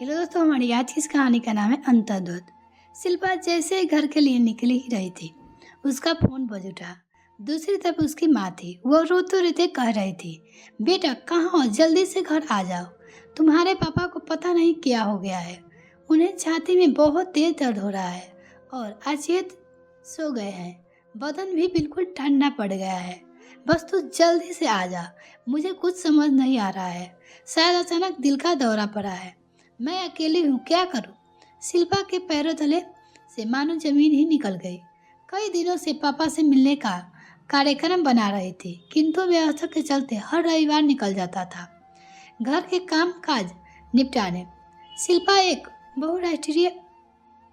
Hello दोस्तों, हमारी आज की इस कहानी का नाम है अंतर्दूत। शिल्पा जैसे ही घर के लिए निकल ही रही थी, उसका फोन बज उठा। दूसरी तरफ उसकी माँ थी। वो रोते रोते कह रही थी, बेटा कहाँ हो, जल्दी से घर आ जाओ। तुम्हारे पापा को पता नहीं क्या हो गया है। उन्हें छाती में बहुत तेज दर्द हो रहा है और अचेत सो गए हैं। बदन भी बिल्कुल ठंडा पड़ गया है। बस तू जल्दी से आ जा। मुझे कुछ समझ नहीं आ रहा है। शायद अचानक दिल का दौरा पड़ा है। मैं अकेली हूँ, क्या करूँ। शिल्पा के पैरों तले से मानो जमीन ही निकल गई। कई दिनों से पापा से मिलने का कार्यक्रम बना रही थी, किंतु व्यवस्था के चलते हर रविवार निकल जाता था घर के काम काज निपटाने। शिल्पा एक बहुराष्ट्रीय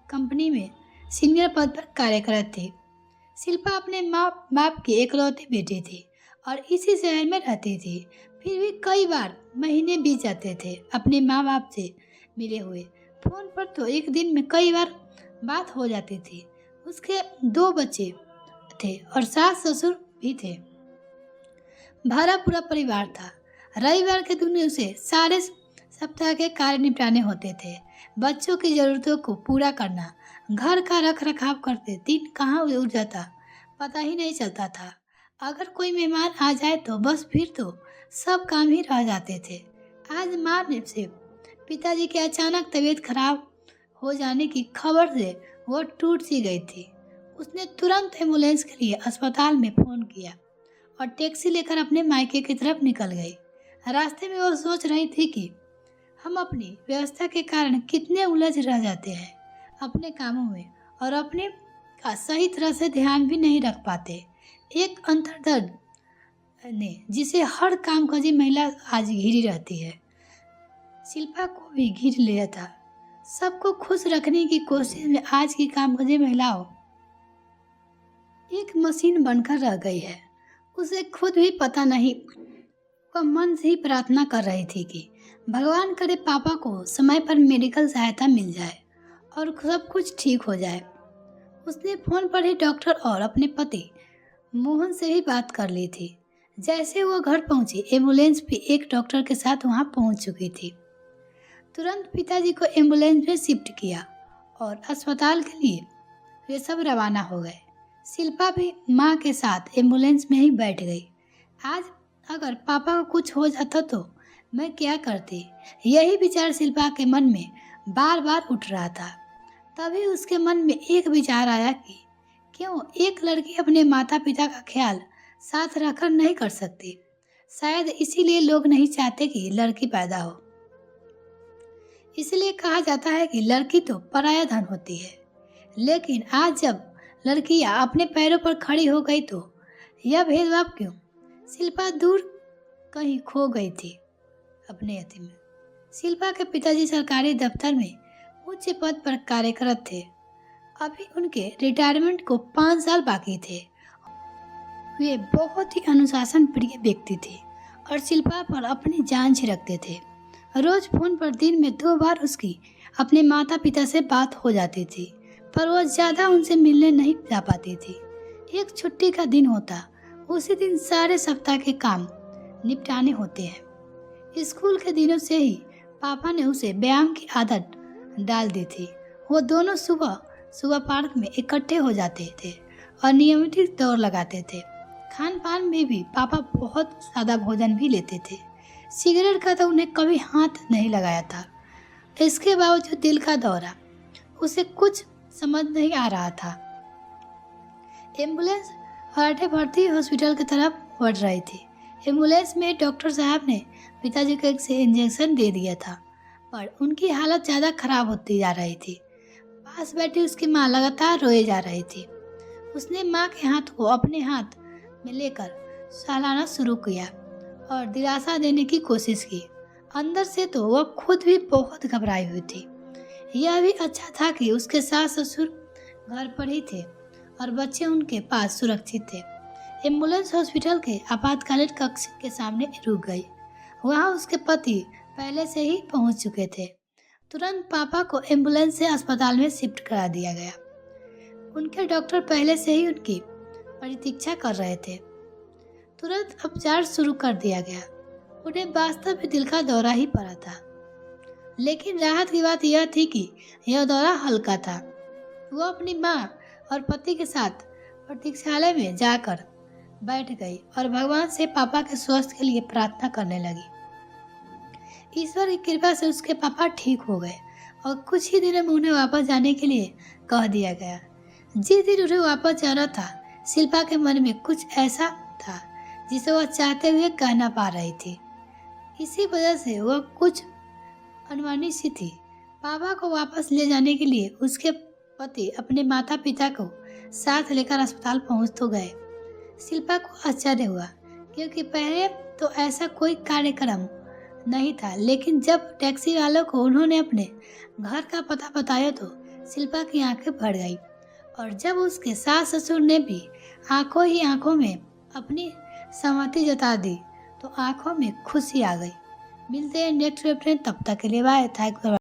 कंपनी में सीनियर पद पर कार्यरत थी। शिल्पा अपने माँ बाप की एकलौती बेटी थी और इसी शहर में रहती थी। फिर भी कई बार महीने बीत जाते थे अपने माँ बाप से मिले हुए। फोन पर तो एक दिन में कई बार बात हो जाती थी। उसके 2 बच्चे थे और सास ससुर भी थे। भरा पूरा परिवार था। रविवार के दिन उसे सारे सप्ताह के कार्य निपटाने होते थे। बच्चों की जरूरतों को पूरा करना, घर का रख रखाव करते दिन कहाँ उड़ जाता पता ही नहीं चलता था। अगर कोई मेहमान आ जाए तो बस फिर तो सब काम ही रह जाते थे। आज माँ ने से पिताजी की अचानक तबीयत खराब हो जाने की खबर से वो टूट सी गई थी। उसने तुरंत एम्बुलेंस के लिए अस्पताल में फ़ोन किया और टैक्सी लेकर अपने मायके की तरफ निकल गई। रास्ते में वो सोच रही थी कि हम अपनी व्यवस्था के कारण कितने उलझ रह जाते हैं अपने कामों में, और अपने का सही तरह से ध्यान भी नहीं रख पाते। एक अंतर्दर्द ने जिसे हर काम काजी महिला आज घिरी रहती है, शिल्पा को भी घिर लिया था। सबको खुश रखने की कोशिश में आज की कामकाजी महिलाओं एक मशीन बनकर रह गई है। उसे खुद भी पता नहीं। वह मन से ही प्रार्थना कर रही थी कि भगवान करे पापा को समय पर मेडिकल सहायता मिल जाए और सब कुछ ठीक हो जाए। उसने फोन पर ही डॉक्टर और अपने पति मोहन से भी बात कर ली थी। जैसे वो घर पहुंची, एम्बुलेंस भी एक डॉक्टर के साथ वहां पहुंच चुकी थी। तुरंत पिताजी को एम्बुलेंस में शिफ्ट किया और अस्पताल के लिए वे सब रवाना हो गए। शिल्पा भी माँ के साथ एम्बुलेंस में ही बैठ गई। आज अगर पापा को कुछ हो जाता तो मैं क्या करती, यही विचार शिल्पा के मन में बार बार उठ रहा था। तभी उसके मन में एक विचार आया कि क्यों एक लड़की अपने माता पिता का ख्याल साथ रखकर नहीं कर सकती। शायद इसीलिए लोग नहीं चाहते कि लड़की पैदा हो। इसलिए कहा जाता है कि लड़की तो पराया धन होती है। लेकिन आज जब लड़कियां अपने पैरों पर खड़ी हो गई तो यह भेदभाव क्यों। शिल्पा दूर कहीं खो गई थी अपने अति में। शिल्पा के पिताजी सरकारी दफ्तर में उच्च पद पर कार्यरत थे। अभी उनके रिटायरमेंट को 5 साल बाकी थे। वे बहुत ही अनुशासन प्रिय व्यक्ति थे और शिल्पा पर अपनी जान छिड़कते थे। रोज फोन पर दिन में 2 बार उसकी अपने माता पिता से बात हो जाती थी, पर वो ज्यादा उनसे मिलने नहीं जा पाती थी। एक छुट्टी का दिन होता, उसी दिन सारे सप्ताह के काम निपटाने होते हैं। स्कूल के दिनों से ही पापा ने उसे व्यायाम की आदत डाल दी थी। वो दोनों सुबह सुबह पार्क में इकट्ठे हो जाते थे और नियमित दौड़ लगाते थे। खान पान में भी पापा बहुत सादा भोजन भी लेते थे। सिगरेट का तो उन्हें कभी हाथ नहीं लगाया था। इसके बावजूद दिल का दौरा, उसे कुछ समझ नहीं आ रहा था। एम्बुलेंस फटाफट भर्ती हॉस्पिटल की तरफ बढ़ रही थी। एम्बुलेंस में डॉक्टर साहब ने पिताजी को एक से इंजेक्शन दे दिया था, पर उनकी हालत ज़्यादा खराब होती जा रही थी। पास बैठी उसकी माँ लगातार रोए जा रही थी। उसने माँ के हाथ को अपने हाथ में लेकर सहलाना शुरू किया और दिलासा देने की कोशिश की। अंदर से तो वह खुद भी बहुत घबराई हुई थी। यह भी अच्छा था कि उसके सास ससुर घर पर ही थे और बच्चे उनके पास सुरक्षित थे। एम्बुलेंस हॉस्पिटल के आपातकालीन कक्ष के सामने रुक गई। वहां उसके पति पहले से ही पहुंच चुके थे। तुरंत पापा को एम्बुलेंस से अस्पताल में शिफ्ट करा दिया गया। उनके डॉक्टर पहले से ही उनकी प्रतीक्षा कर रहे थे। तुरंत उपचार शुरू कर दिया गया। उन्हें वास्तव में दिल का दौरा ही पड़ा था। लेकिन राहत की बात यह थी कि यह दौरा हल्का था। वो अपनी माँ और पति के साथ प्रतीक्षालय में जाकर बैठ गई और भगवान से पापा के स्वास्थ्य के लिए प्रार्थना करने लगी। ईश्वर की कृपा से उसके पापा ठीक हो गए और कुछ ही दिनों में उन्हें वापस जाने के लिए कह दिया गया। जिस दिन उन्हें वापस जाना था, शिल्पा के मन में कुछ ऐसा था जिसे वह चाहते हुए कह ना पा रही थी। इसी वजह से वह कुछ अनमनी सी थी। पापा को वापस ले जाने के लिए उसके पति अपने माता पिता को साथ लेकर अस्पताल पहुंच तो गए। शिल्पा को आश्चर्य हुआ क्योंकि पहले तो ऐसा कोई कार्यक्रम नहीं था, लेकिन जब टैक्सी वालों को उन्होंने अपने घर का पता बताया तो शिल्पा की आंखें भर गई। और जब उसके सास ससुर ने भी आंखों ही आंखों में अपनी सहमति जता दी तो आंखों में खुशी आ गई। मिलते हैं नेक्स्ट वीडियो में, तब तक के लिए बाय। Thank you.